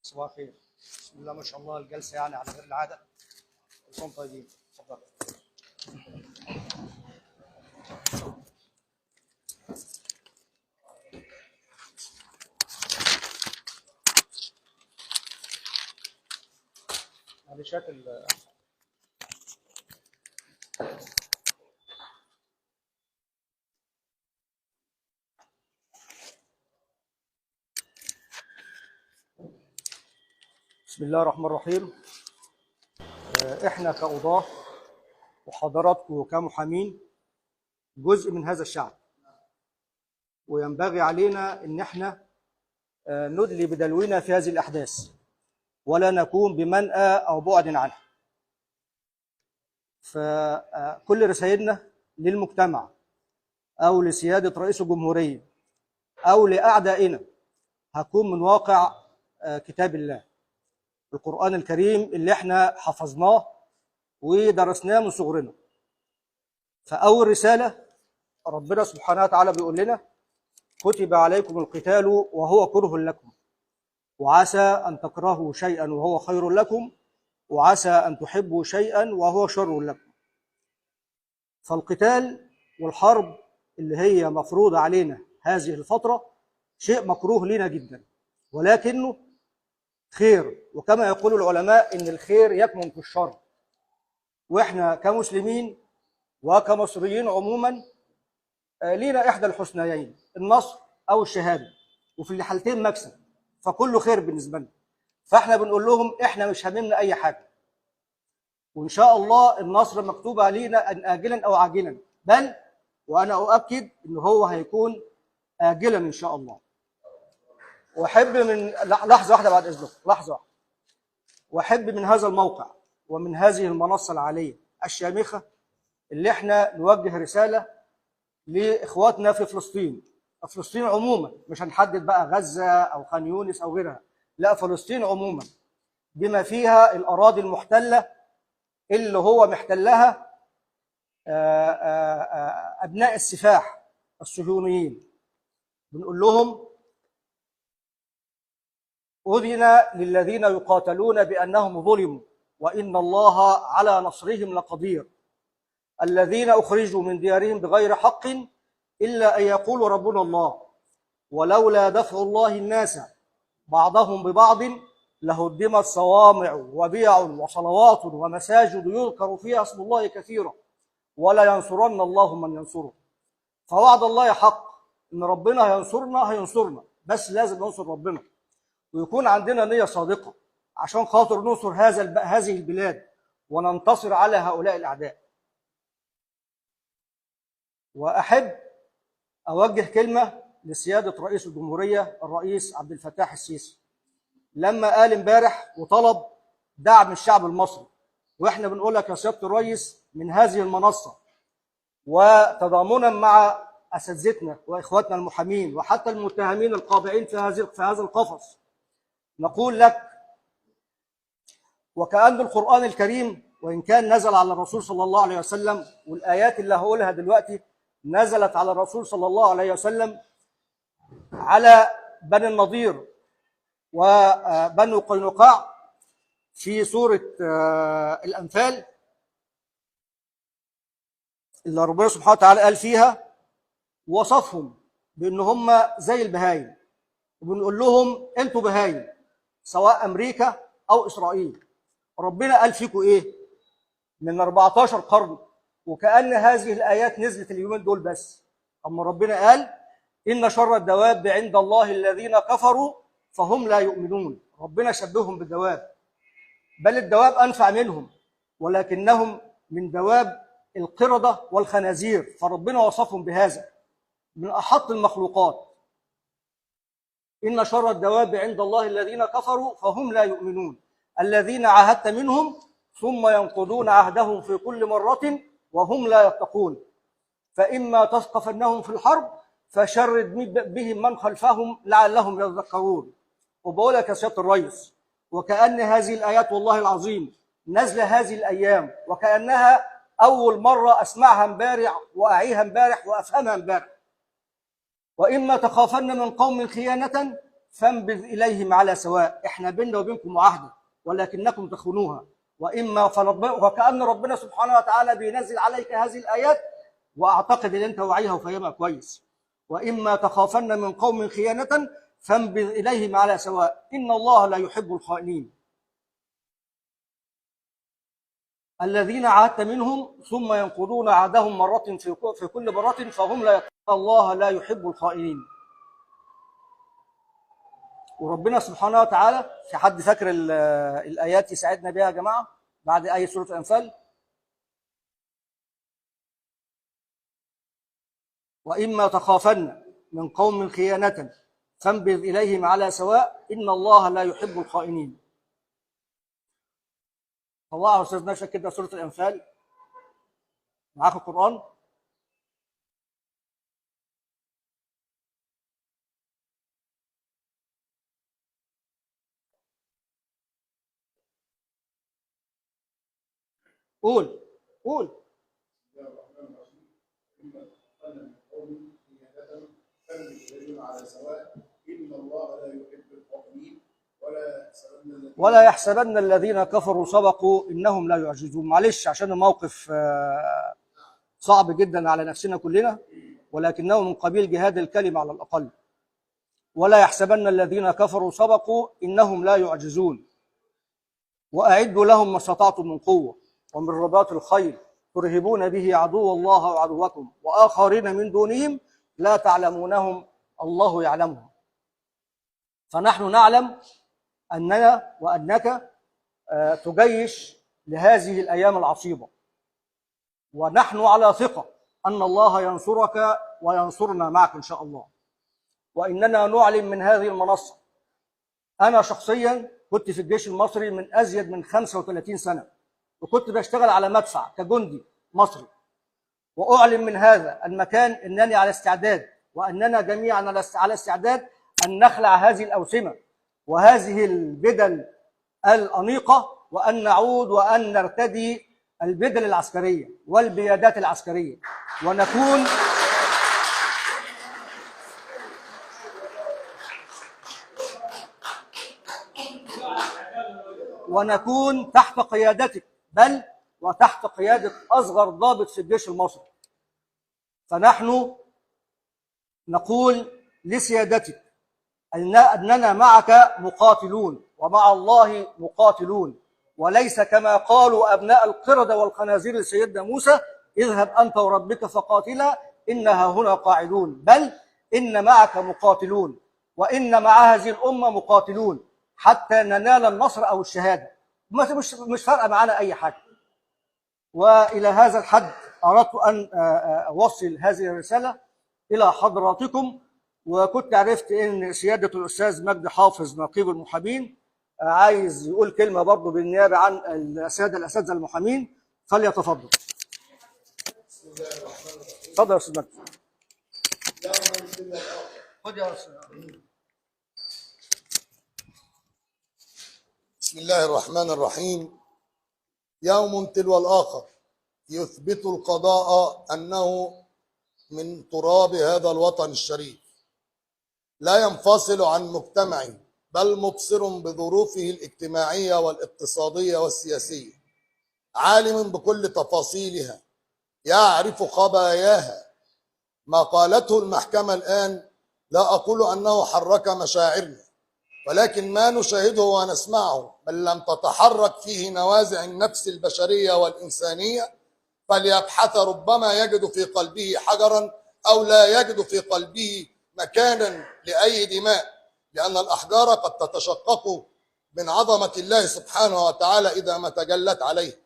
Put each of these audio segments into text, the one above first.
صباح الخير. بسم الله ما شاء الله، الجلسه يعني على غير العاده. كل سنه طيبين. اتفضل. معلشات بسم الله الرحمن الرحيم. احنا كقضاة وحضراتكم كمحامين جزء من هذا الشعب، وينبغي علينا ان احنا ندلي بدلونا في هذه الاحداث ولا نكون بمنأى او بعد عنها. فكل رسائلنا للمجتمع او لسيادة رئيس الجمهورية او لاعدائنا هتكون من واقع كتاب الله القرآن الكريم اللي احنا حفظناه ودرسناه من صغرنا. فأول رسالة ربنا سبحانه وتعالى بيقول لنا: كتب عليكم القتال وهو كره لكم، وعسى أن تكرهوا شيئا وهو خير لكم، وعسى أن تحبوا شيئا وهو شر لكم. فالقتال والحرب اللي هي مفروضة علينا هذه الفترة شيء مكروه لنا جدا، ولكنه خير، وكما يقول العلماء إن الخير يكمن في الشر. وإحنا كمسلمين وكمصريين عموما لينا إحدى الحسنيين: النصر أو الشهادة، وفي الحالتين مكسب، فكله خير بالنسبة لنا. فإحنا بنقول لهم إحنا مش هاممنا أي حاجة، وإن شاء الله النصر مكتوب علينا أن آجلا أو عاجلا، بل وأنا أؤكد إن هو هيكون آجلا إن شاء الله. وأحب من لحظة واحدة بعد إذنك، لحظة واحدة، وأحب من هذا الموقع ومن هذه المنصة العالية الشامخة اللي احنا نوجه رسالة لإخواتنا في فلسطين عموما، مش هنحدد بقى غزة أو خان يونس أو غيرها، لا، فلسطين عموما بما فيها الأراضي المحتلة اللي هو محتلها أبناء السفاح الصهيونيين. بنقول لهم: أذن للذين يقاتلون بأنهم ظلموا وإن الله على نصرهم لقدير، الذين أخرجوا من ديارهم بغير حق إلا أن يقولوا ربنا الله، ولولا دفع الله الناس بعضهم ببعض لهدمت صوامع وبيع وصلوات ومساجد يذكر فيها اسم الله كثيرا ولا ينصرن الله من ينصره. فوعد الله حق، إن ربنا هينصرنا، بس لازم ننصر ربنا ويكون عندنا نية صادقة عشان خاطر ننصر هذه البلاد وننتصر على هؤلاء الأعداء. وأحب أوجه كلمة لسيادة رئيس الجمهورية الرئيس عبد الفتاح السيسي لما قال امبارح وطلب دعم الشعب المصري، وإحنا بنقول لك يا سيادة الرئيس من هذه المنصة وتضامنا مع أساتذتنا وإخواتنا المحامين وحتى المتهمين القابعين في هذا القفص، نقول لك: وكأن القرآن الكريم وإن كان نزل على الرسول صلى الله عليه وسلم، والآيات اللي هقولها دلوقتي نزلت على الرسول صلى الله عليه وسلم، على بني النضير وبنو قينقاع في سورة الأنفال، اللي ربنا سبحانه وتعالى قال فيها وصفهم بأن هم زي البهايم، وبنقول لهم: أنتوا بهايم، سواء أمريكا أو إسرائيل. ربنا قال فيكم إيه من 14 قرن؟ وكأن هذه الآيات نزلت اليومين دول بس. أما ربنا قال: إن شر الدواب عند الله الذين كفروا فهم لا يؤمنون. ربنا شبههم بالدواب، بل الدواب أنفع منهم، ولكنهم من دواب القردة والخنازير، فربنا وصفهم بهذا من أحط المخلوقات. إن شر الدواب عند الله الذين كفروا فهم لا يؤمنون، الذين عاهدت منهم ثم ينقضون عهدهم في كل مرة وهم لا يتقون، فإما تثقفنهم في الحرب فشرد بهم من خلفهم لعلهم يذكرون. وبقول لك يا سيادة الرئيس، وكأن هذه الآيات والله العظيم نزل هذه الأيام، وكأنها أول مرة أسمعها امبارح وأعيها امبارح وأفهمها امبارح: وإما تخافن من قوم خيانة فانبذ إليهم على سواء. إحنا بيننا وبينكم معاهدة ولكنكم تخونوها. وإما وكأن ربنا سبحانه وتعالى بينزل عليك هذه الآيات، وأعتقد إن أنت واعيها وفاهمها كويس. وإما تخافن من قوم خيانة فانبذ إليهم على سواء إن الله لا يحب الخائنين. الذين عاهدت منهم ثم ينقضون عهدهم مرة في كل مرة فهم لا يتقون الله لا يحب الخائنين. وربنا سبحانه وتعالى، في حد فاكر الآيات يساعدنا بها يا جماعة بعد آية سورة الأنفال؟ وإما تخافن من قوم خيانة فانبذ إليهم على سواء إن الله لا يحب الخائنين. الله يا أستاذ نشأ كده سورة الأنفال معاك القرآن؟ قول قول. ولا يحسبن الذين كفروا سبقوا إنهم لا يعجزون. معلش عشان الموقف صعب جدا على نفسنا كلنا، ولكنه من قبيل جهاد الكلمة على الأقل. ولا يحسبن الذين كفروا سبقوا إنهم لا يعجزون. وأعدوا لهم ما استطعتم من قوة ومن رباط الخيل ترهبون به عدو الله وعدوكم وآخرين من دونهم لا تعلمونهم الله يعلمهم. فنحن نعلم أننا وأنك تجيش لهذه الأيام العصيبة، ونحن على ثقة أن الله ينصرك وينصرنا معك إن شاء الله. وإننا نعلم من هذه المنصة، أنا شخصيا كنت في الجيش المصري من أزيد من 35 سنة، وكنت بشتغل على مدفع كجندي مصري، وأعلم من هذا المكان أنني على استعداد، وأننا جميعا على استعداد أن نخلع هذه الأوسمة وهذه البدل الأنيقة، وأن نعود وأن نرتدي البدل العسكرية والبيادات العسكرية، ونكون تحت قيادتك، بل وتحت قيادة أصغر ضابط في الجيش المصري. فنحن نقول لسيادتك أننا معك مقاتلون ومع الله مقاتلون، وليس كما قالوا أبناء القردة والخنازير لسيدنا موسى اذهب أنت وربك فقاتلا إنها هنا قاعدون، بل إن معك مقاتلون، وإن مع هذه الأمة مقاتلون حتى ننال النصر أو الشهادة. مش فارقة معنا أي حاجة. وإلى هذا الحد أردت أن أوصل هذه الرسالة إلى حضراتكم. وكنت عرفت أن سيادة الأستاذ مجدي حافظ نقيب المحامين عايز يقول كلمة برضه بالنيابة عن الأساتذة المحامين، فليتفضل. تفضل يا أستاذ مجدي. خد يا أستاذ. بسم الله الرحمن الرحيم. يوم تلو الآخر يثبت القضاء أنه من تراب هذا الوطن الشريف، لا ينفصل عن مجتمعه بل مبصر بظروفه الاجتماعية والاقتصادية والسياسية، عالم بكل تفاصيلها، يعرف خباياها. ما قالته المحكمة الآن لا أقول أنه حرك مشاعرنا، ولكن ما نشاهده ونسمعه بل لم تتحرك فيه نوازع النفس البشرية والإنسانية فليبحث، ربما يجد في قلبه حجرا أو لا يجد في قلبه مكانا لأي دماء، لأن الأحجار قد تتشقق من عظمة الله سبحانه وتعالى إذا ما تجلت عليه.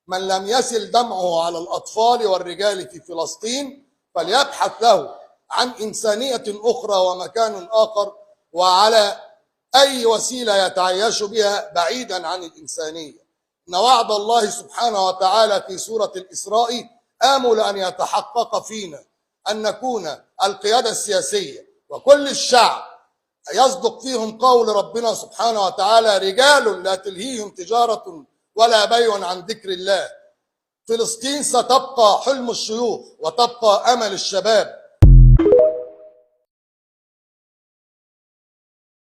من لم يسل دمعه على الأطفال والرجال في فلسطين فليبحث له عن إنسانية أخرى ومكان آخر، وعلى أي وسيلة يتعايش بها بعيدا عن الإنسانية. إن وعد الله سبحانه وتعالى في سورة الإسراء آمل أن يتحقق فينا، أن نكون القيادة السياسية وكل الشعب يصدق فيهم قول ربنا سبحانه وتعالى: رجال لا تلهيهم تجارة ولا بيع عن ذكر الله. فلسطين ستبقى حلم الشيوخ وتبقى أمل الشباب،